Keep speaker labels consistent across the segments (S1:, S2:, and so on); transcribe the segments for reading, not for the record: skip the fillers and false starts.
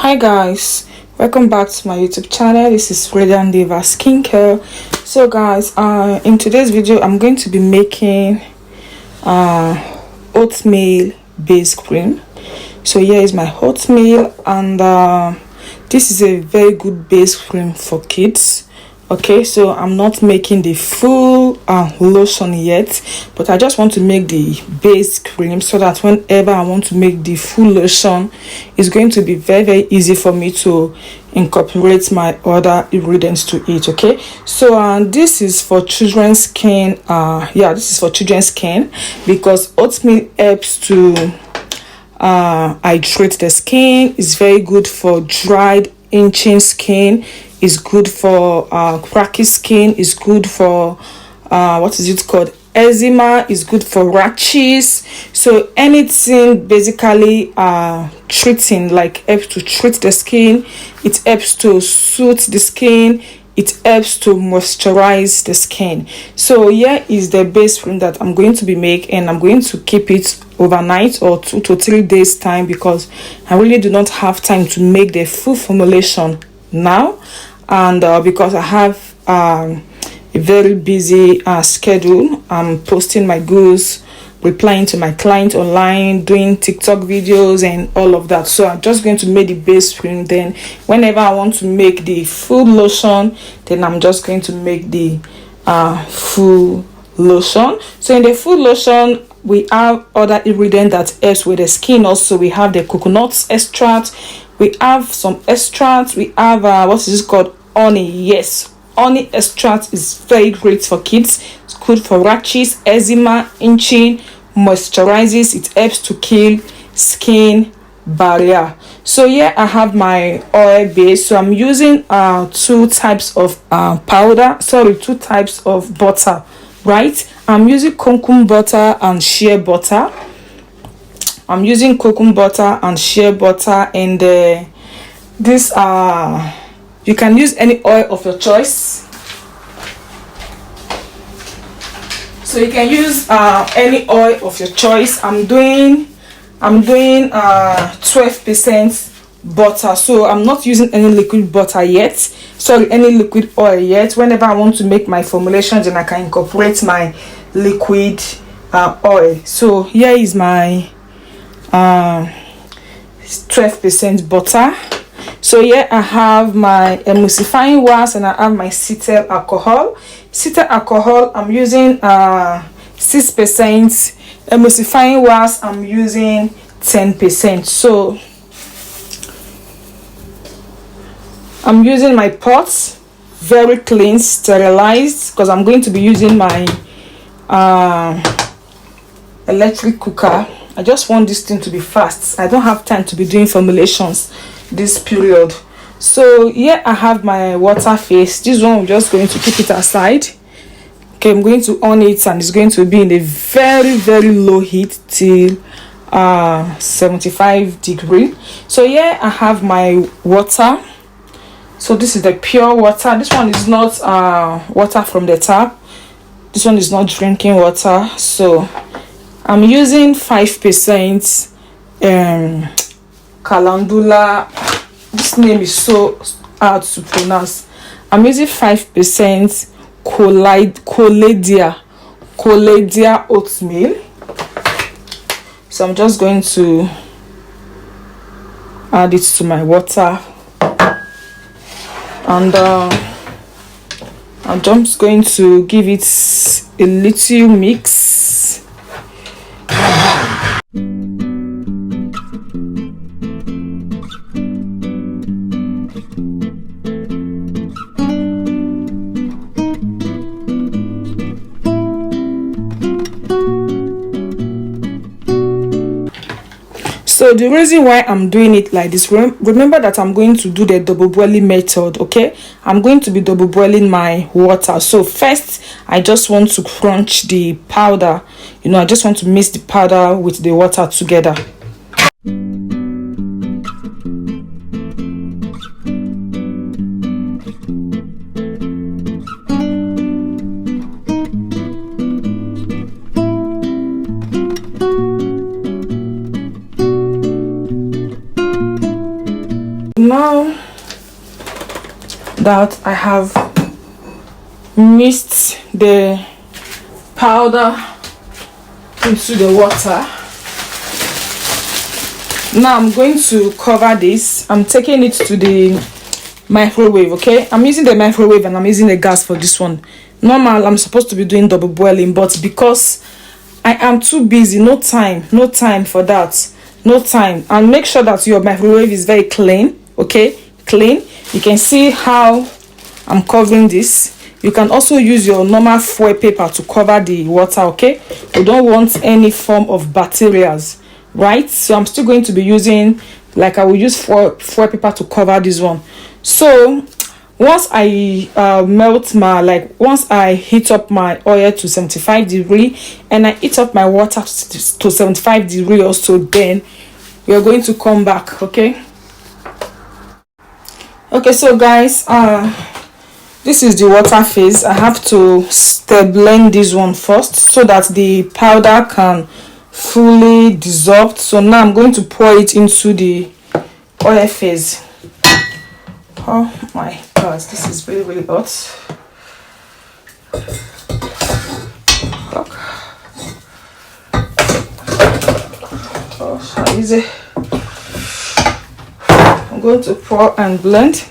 S1: Hi guys, welcome back to my YouTube channel. This is Radiant Diva Skincare. So guys, in today's video I'm going to be making oatmeal base cream. So here is my oatmeal, and this is a very good base cream for kids. Okay, so I'm not making the full lotion yet, but I just want to make the base cream so that whenever I want to make the full lotion, it's going to be very easy for me to incorporate my other ingredients to it. Okay, so this is for children's skin. This is for children's skin because oatmeal helps to hydrate the skin. It's very good for dried, itching skin. Is good for cracky skin. Is good for what is it called, eczema. Is good for rashes. So anything basically treating, like, helps to treat the skin. It helps to soothe the skin. It helps to moisturize the skin. So here is the base cream that I'm going to be making, and I'm going to keep it overnight or 2 to 3 days time because I really do not have time to make the full formulation now, and because I have a very busy schedule. I'm posting my goods, replying to my client online, doing TikTok videos and all of that. So I'm just going to make the base cream, then whenever I want to make the full lotion, then I'm just going to make the full lotion. So in the full lotion we have other ingredients that helps with the skin. Also we have the coconut extract, we have some extracts, we have what is this called, honey. Yes, honey extract is very great for kids. It's good for rashes, eczema, itching, moisturizes. It helps to kill skin barrier. So here I have my oil base. So I'm using 2 types of two types of butter, right? I'm using coconut butter and shea butter. I'm using coconut butter and shea butter, and this you can use any oil of your choice. So you can use any oil of your choice. I'm doing 12% butter, so I'm not using any liquid butter yet. Sorry, any liquid oil yet. Whenever I want to make my formulations, then I can incorporate my liquid oil. So here is my 12% butter. So here I have my emulsifying wax, and I have my cetyl alcohol. Cetyl alcohol, I'm using 6%. Emulsifying wax, I'm using 10%. So I'm using my pots very clean, sterilized, because I'm going to be using my electric cooker. I just want this thing to be fast. I don't have time to be doing formulations this period. So here I have my water face. This one, I'm just going to keep it aside. Okay, I'm going to on it, and it's going to be in a very low heat till 75 degree. So here I have my water. So this is the pure water. This one is not water from the tap. This one is not drinking water. So I'm using 5% calendula. This name is so hard to pronounce. I'm using 5% colladia oatmeal. So I'm just going to add it to my water, and I'm just going to give it a little mix. So the reason why I'm doing it like this, remember that I'm going to do the double boiling method. Okay, I'm going to be double boiling my water. So first I just want to crunch the powder. I just want to mix the powder with the water together. that I have mixed the powder into the water. Now I'm going to cover this. I'm taking it to the microwave. Okay, I'm using the microwave and I'm using the gas for this one. Normal, I'm supposed to be doing double boiling, but because I am too busy, no time for that, no time. And make sure that your microwave is very clean. Okay, clean. You can see how I'm covering this. You can also use your normal foil paper to cover the water. Okay, you don't want any form of bacteria, right? So I'm still going to be using, like I will use foil paper to cover this one. So once I once I heat up my oil to 75 degrees and I heat up my water to 75 degrees also, then we are going to come back. Okay, so guys, this is the water phase. I have to blend this one first so that the powder can fully dissolve. So now I'm going to pour it into the oil phase. Oh my god, this is really, really hot. Oh, how is it? I'm going to pour and blend.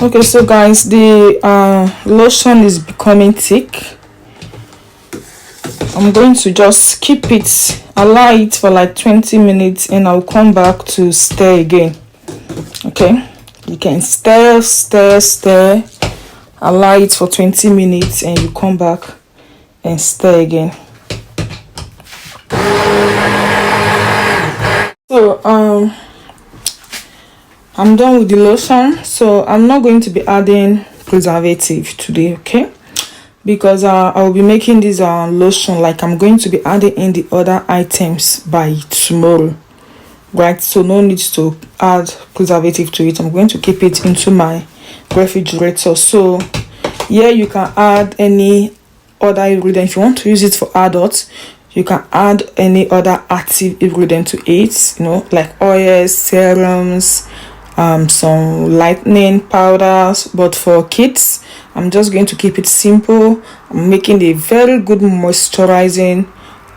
S1: Okay, so guys, the lotion is becoming thick. I'm going to just keep it, allow it for like 20 minutes, and I'll come back to stir again. Okay, you can stir, allow it for 20 minutes, and you come back and stir again. So I'm done with the lotion, so I'm not going to be adding preservative today, okay? Because I will be making this lotion, like I'm going to be adding in the other items by tomorrow, right? So no need to add preservative to it. I'm going to keep it into my refrigerator. So yeah, you can add any other ingredient. If you want to use it for adults, you can add any other active ingredient to it, you know, like oils, serums, some lightening powders. But for kids, I'm just going to keep it simple. I'm making a very good moisturizing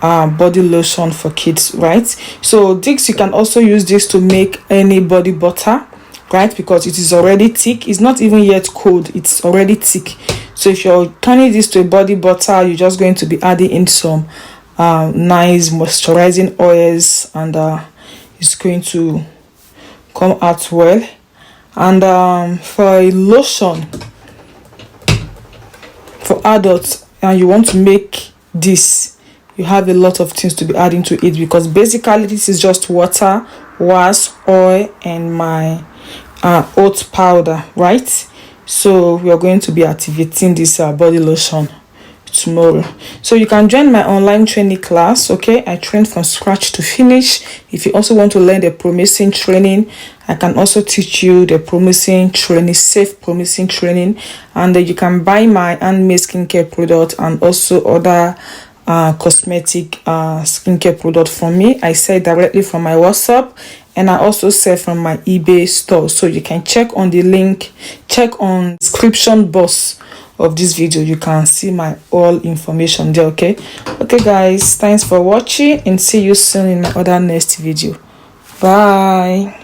S1: body lotion for kids, right? So this, you can also use this to make any body butter, right? Because it is already thick. It's not even yet cold, it's already thick. So if you're turning this to a body butter, you're just going to be adding in some nice moisturizing oils, and it's going to come out well. And for a lotion for adults, and you want to make this, you have a lot of things to be adding to it, because basically this is just water, wax, oil, and my oat powder, right? So we are going to be activating this body lotion tomorrow. So you can join my online training class. Okay, I train from scratch to finish. If you also want to learn the promising training, I can also teach you the promising training, safe promising training. And you can buy my handmade skincare product and also other cosmetic skincare product from me. I sell directly from my WhatsApp, and I also sell from my eBay store. So you can check on the link, check on description box of this video. You can see my all information there. Okay guys, thanks for watching, and see you soon in my other next video. Bye.